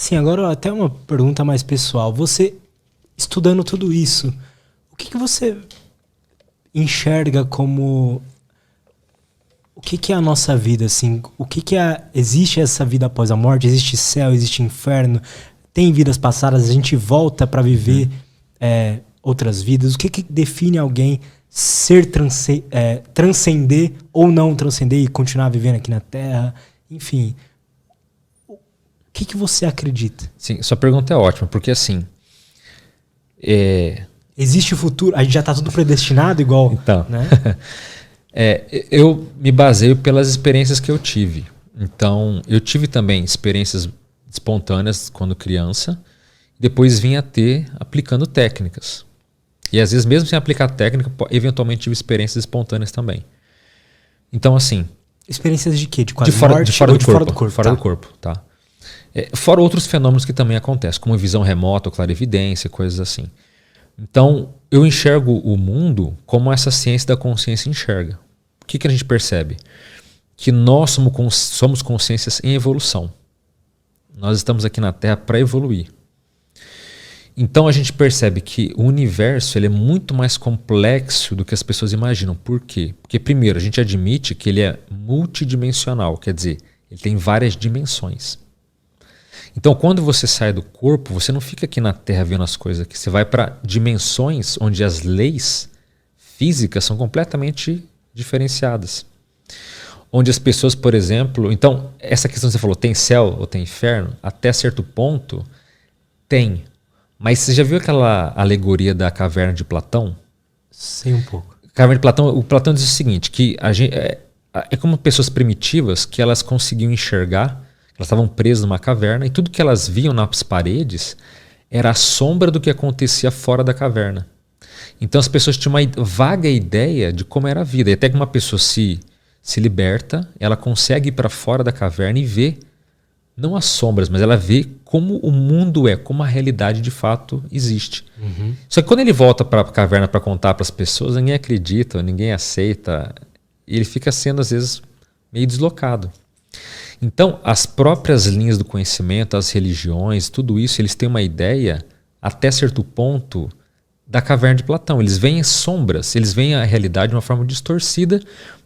Sim, agora até uma pergunta mais pessoal. Você, estudando tudo isso, o que você enxerga como... O que é a nossa vida, assim? O que é... Existe essa vida após a morte? Existe céu? Existe inferno? Tem vidas passadas? A gente volta para viver outras vidas? O que define alguém ser transcender ou não transcender e continuar vivendo aqui na Terra? Enfim, o que você acredita? Sim, sua pergunta é ótima, porque assim... Existe o futuro? A gente já está tudo predestinado igual? Então, né? Eu me baseio pelas experiências que eu tive. Então, eu tive também experiências espontâneas quando criança, depois vim a ter aplicando técnicas. E às vezes, mesmo sem aplicar técnica, eventualmente tive experiências espontâneas também. Então, assim... Experiências de quê? De quase fora morte do ou de corpo, fora do corpo? Fora do corpo, tá. Fora outros fenômenos que também acontecem, como visão remota, clarividência, coisas assim. Então, eu enxergo o mundo como essa ciência da consciência enxerga. O que a gente percebe? Que nós somos consciências em evolução. Nós estamos aqui na Terra para evoluir. Então, a gente percebe que o universo ele é muito mais complexo do que as pessoas imaginam. Por quê? Porque, primeiro, a gente admite que ele é multidimensional, quer dizer, ele tem várias dimensões. Então, quando você sai do corpo, você não fica aqui na Terra vendo as coisas aqui. Você vai para dimensões onde as leis físicas são completamente diferenciadas. Onde as pessoas, por exemplo... Então, essa questão que você falou, tem céu ou tem inferno? Até certo ponto, tem. Mas você já viu aquela alegoria da caverna de Platão? Sei um pouco. Caverna de Platão, o Platão diz o seguinte, que a gente, é como pessoas primitivas que elas conseguiam enxergar. Elas estavam presas numa caverna e tudo que elas viam nas paredes era a sombra do que acontecia fora da caverna. Então as pessoas tinham uma vaga ideia de como era a vida. E até que uma pessoa se liberta, ela consegue ir para fora da caverna e ver, não as sombras, mas ela vê como o mundo é, como a realidade de fato existe. Uhum. Só que quando ele volta para a caverna para contar para as pessoas, ninguém acredita, ninguém aceita. E ele fica sendo, às vezes, meio deslocado. Então, as próprias linhas do conhecimento, as religiões, tudo isso, eles têm uma ideia, até certo ponto, da caverna de Platão. Eles veem sombras, eles veem a realidade de uma forma distorcida.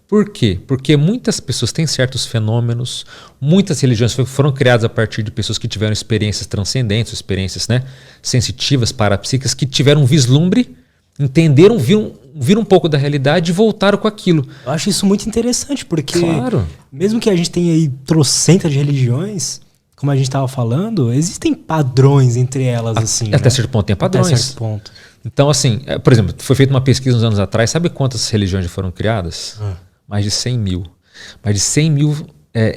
Por quê? Porque muitas pessoas têm certos fenômenos, muitas religiões foram criadas a partir de pessoas que tiveram experiências transcendentes, experiências sensitivas, parapsíquicas, que tiveram um vislumbre, entenderam, viram um pouco da realidade e voltaram com aquilo. Eu acho isso muito interessante, porque claro, mesmo que a gente tenha aí trocentas de religiões, como a gente estava falando, existem padrões entre elas. Assim, até certo ponto tem padrões. Até certo ponto. Então, assim, por exemplo, foi feita uma pesquisa uns anos atrás, sabe quantas religiões já foram criadas? Mais de 100 mil. Mais de 100 mil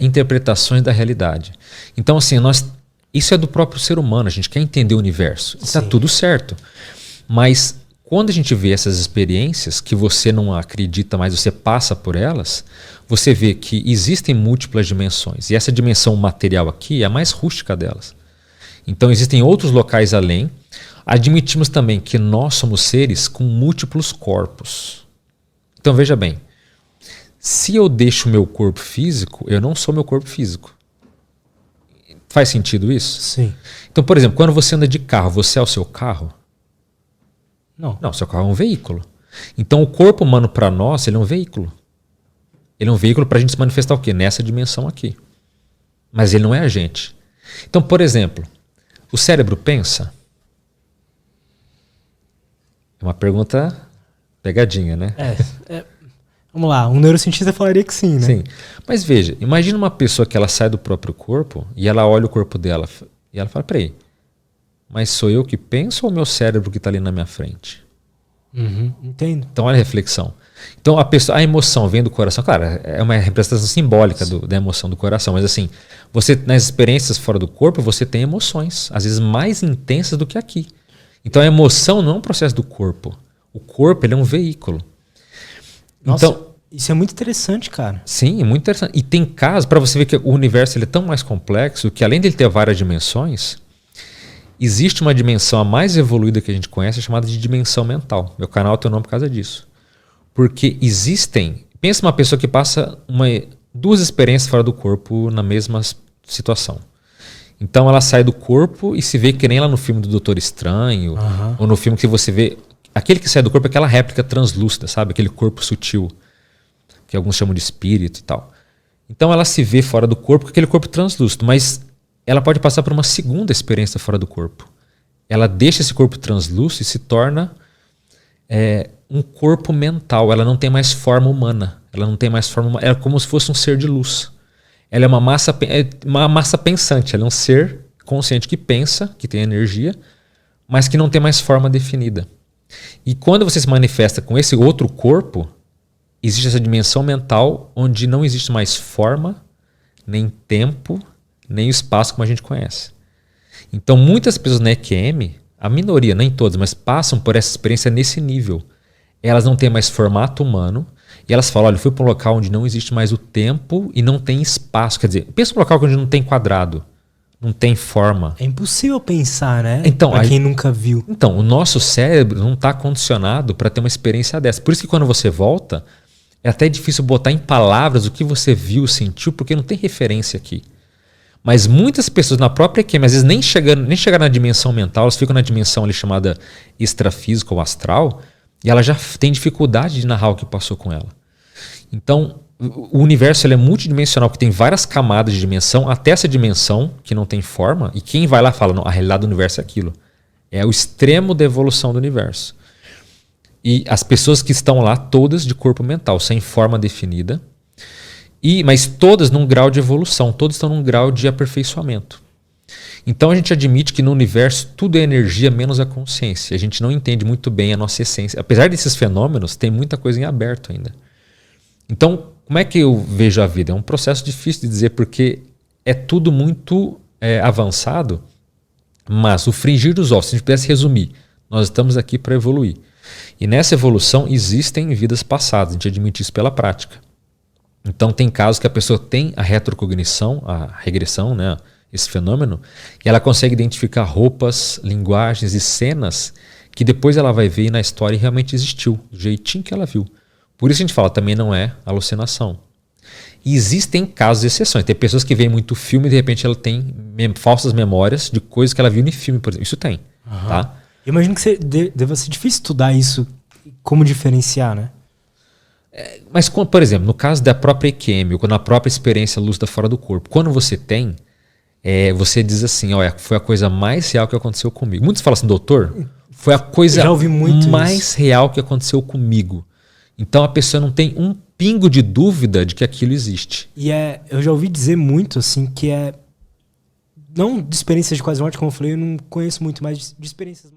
interpretações da realidade. Então, assim, isso é do próprio ser humano, a gente quer entender o universo. Está tudo certo. Mas quando a gente vê essas experiências que você não acredita, mas você passa por elas, você vê que existem múltiplas dimensões. E essa dimensão material aqui é a mais rústica delas. Então existem outros locais além. Admitimos também que nós somos seres com múltiplos corpos. Então veja bem, se eu deixo o meu corpo físico, eu não sou meu corpo físico. Faz sentido isso? Sim. Então, por exemplo, quando você anda de carro, você é o seu carro? Não, seu carro é um veículo. Então o corpo humano para nós, ele é um veículo. Ele é um veículo para a gente se manifestar o quê? Nessa dimensão aqui. Mas ele não é a gente. Então, por exemplo, o cérebro pensa? É uma pergunta pegadinha, né? Vamos lá, um neurocientista falaria que sim, né? Sim. Mas veja, imagina uma pessoa que ela sai do próprio corpo e ela olha o corpo dela e ela fala, peraí, mas sou eu que penso ou o meu cérebro que está ali na minha frente? Entendo. Então olha a reflexão. Então a emoção vem do coração. Claro, é uma representação simbólica da emoção do coração. Mas assim, você nas experiências fora do corpo, você tem emoções. Às vezes mais intensas do que aqui. Então a emoção não é um processo do corpo. O corpo ele é um veículo. Nossa, então, isso é muito interessante, cara. Sim, é muito interessante. E tem casos, para você ver que o universo ele é tão mais complexo, que além de ele ter várias dimensões, existe uma dimensão a mais evoluída que a gente conhece, chamada de dimensão mental. Meu canal tem o nome por causa disso. Porque existem... Pensa uma pessoa que passa duas experiências fora do corpo na mesma situação. Então ela sai do corpo e se vê que nem lá no filme do Doutor Estranho, ou no filme que você vê... Aquele que sai do corpo é aquela réplica translúcida, sabe? Aquele corpo sutil, que alguns chamam de espírito e tal. Então ela se vê fora do corpo com aquele corpo translúcido, mas ela pode passar por uma segunda experiência fora do corpo. Ela deixa esse corpo translúcido e se torna um corpo mental. Ela não tem mais forma humana. Ela não tem mais forma. É como se fosse um ser de luz. Ela é uma massa pensante. Ela é um ser consciente que pensa, que tem energia, mas que não tem mais forma definida. E quando você se manifesta com esse outro corpo, existe essa dimensão mental onde não existe mais forma, nem tempo, nem espaço como a gente conhece. Então muitas pessoas na EQM, a minoria, nem todas, mas passam por essa experiência nesse nível. Elas não têm mais formato humano e elas falam, olha, eu fui para um local onde não existe mais o tempo e não tem espaço. Quer dizer, pensa num local onde não tem quadrado, não tem forma. É impossível pensar, né? Então, pra quem nunca viu. Então, o nosso cérebro não está condicionado para ter uma experiência dessa. Por isso que quando você volta, é até difícil botar em palavras o que você viu, sentiu, porque não tem referência aqui. Mas muitas pessoas na própria EQM, às vezes nem chegaram na dimensão mental, elas ficam na dimensão ali chamada extrafísica ou astral, e ela já tem dificuldade de narrar o que passou com ela. Então, o universo ele é multidimensional, que tem várias camadas de dimensão, até essa dimensão, que não tem forma, e quem vai lá fala, não, a realidade do universo é aquilo. É o extremo da evolução do universo. E as pessoas que estão lá, todas de corpo mental, sem forma definida, mas todas num grau de evolução, todas estão num grau de aperfeiçoamento. Então a gente admite que no universo tudo é energia menos a consciência. A gente não entende muito bem a nossa essência. Apesar desses fenômenos, tem muita coisa em aberto ainda. Então, como é que eu vejo a vida? É um processo difícil de dizer porque é tudo muito avançado, mas o frigir dos ovos, se a gente pudesse resumir, nós estamos aqui para evoluir. E nessa evolução existem vidas passadas, a gente admite isso pela prática. Então tem casos que a pessoa tem a retrocognição, a regressão, né, esse fenômeno, e ela consegue identificar roupas, linguagens e cenas que depois ela vai ver e na história realmente existiu, do jeitinho que ela viu. Por isso a gente fala, também não é alucinação. E existem casos de exceções. Tem pessoas que veem muito filme e de repente ela tem falsas memórias de coisas que ela viu no filme, por exemplo. Isso tem. Tá? Eu imagino que deva ser difícil estudar isso, como diferenciar, né? Mas, por exemplo, no caso da própria EQM, ou na própria experiência lúcida fora do corpo, quando você tem, você diz assim, olha, foi a coisa mais real que aconteceu comigo. Muitos falam assim, doutor, foi a coisa mais real que aconteceu comigo. Então a pessoa não tem um pingo de dúvida de que aquilo existe. E eu já ouvi dizer muito assim que não de experiências de quase morte, como eu falei, eu não conheço muito, mas de experiências